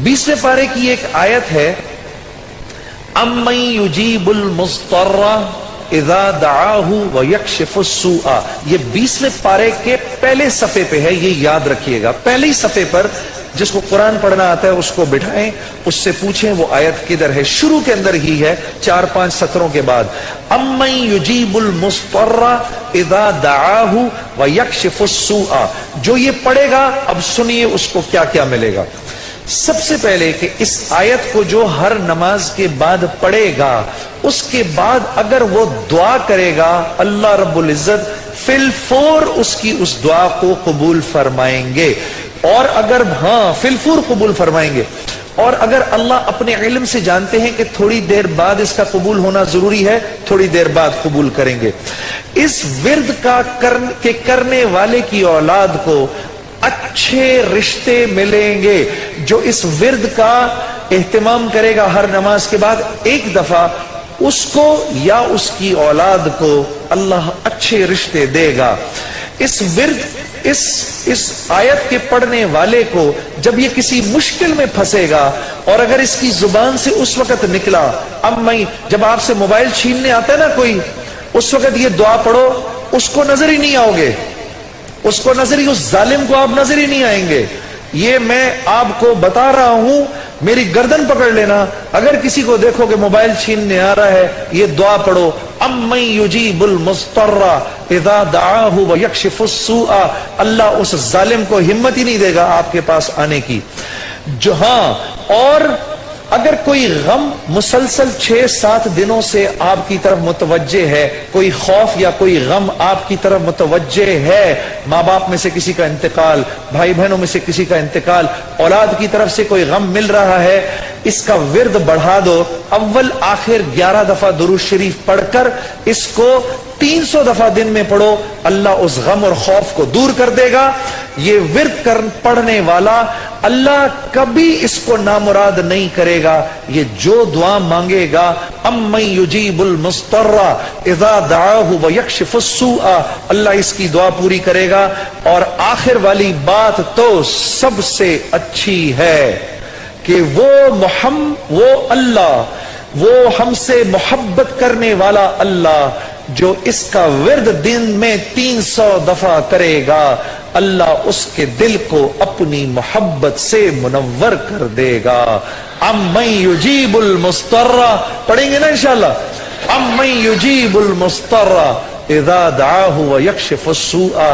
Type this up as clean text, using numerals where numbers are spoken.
20वें पारे की एक आयत है, अम्मन युजीबुल मुस्तर्रा इज़ा दआहु व यक्शिफुस सूआ। ये 20वें पारे के पहले सफ़े पे है, ये याद रखिएगा। पहले ही सफ़े पर जिसको कुरान पढ़ना आता है उसको बिठाएं, उससे पूछें वो आयत किधर है। शुरू के अंदर ही है, 4-5 सत्रों के बाद। अम्मन युजीबुल मुस्तर्रा इज़ा दआहु व यक्शिफुस सूआ। जो ये पढ़ेगा, अब सुनिए उसको क्या क्या मिलेगा। सबसे पहले कि इस आयत को जो हर नमाज के बाद पढ़ेगा, उसके बाद अगर वो दुआ करेगा, अल्लाह रब्बुल इज्जत फिलफोर उसकी उस दुआ को कबूल फरमाएंगे। और अगर फिलफूर कबूल फरमाएंगे। और अगर अल्लाह अपने इल्म से जानते हैं कि थोड़ी देर बाद इसका कबूल होना जरूरी है, थोड़ी देर बाद कबूल करेंगे। इस विर्द का करने वाले की औलाद को अच्छे रिश्ते मिलेंगे। जो इस विर्द का एहतमाम करेगा हर नमाज के बाद एक दफा, उसको या उसकी औलाद को अल्लाह अच्छे रिश्ते देगा। इस विर्द इस आयत के पढ़ने वाले को जब ये किसी मुश्किल में फंसेगा, और अगर इसकी जुबान से उस वक्त निकला, अब मैं जब आपसे मोबाइल छीनने आता है ना कोई, उस वक्त ये दुआ पढ़ो, उसको नजर ही नहीं आओगे, उसको नजर ही, उस जालिम को आप नजर ही नहीं आएंगे। ये मैं आपको बता रहा हूं, मेरी गर्दन पकड़ लेना। अगर किसी को देखो कि मोबाइल छीनने आ रहा है, ये दुआ पढ़ो, अम्मन युजीबुल मुस्तर्रा इज़ा दआहु व यक्शिफुस सूआ। अल्लाह उस जालिम को हिम्मत ही नहीं देगा आपके पास आने की। जो और अगर कोई गम मुसलसल 6-7 दिनों से आपकी तरफ मुतवज्जे है, कोई खौफ या कोई गम आपकी तरफ मुतवज्जे है, माँ बाप में से किसी का इंतकाल, भाई बहनों में से किसी का इंतकाल, औलाद की तरफ से कोई गम मिल रहा है, इसका विर्द बढ़ा दो। अव्वल आखिर 11 दफा दुरूद शरीफ पढ़कर इसको 300 दफा दिन में पढ़ो, अल्लाह उस गम और खौफ को दूर कर देगा। ये विर्द पढ़ने वाला अल्लाह कभी इसको नामुराद नहीं करेगा। ये जो दुआ मांगेगा, अम्मन युजीबुल मुस्तर्रा इज़ा दआहु व यक्शिफुस सूआ, अल्लाह इसकी दुआ पूरी करेगा। और आखिर वाली बात तो सबसे अच्छी है कि वो अल्लाह, वो हमसे मोहब्बत करने वाला अल्लाह, जो इसका विर्द दिन में 300 दफा करेगा, अल्लाह उसके दिल को अपनी मोहब्बत से मुनव्वर कर देगा। अम्मन युजीबुल मुस्तर्रा, पढ़ेंगे ना इंशाअल्लाह। अम्मन युजीबुल मुस्तर्रा इज़ा दआहु व यक्शिफुस सूआ।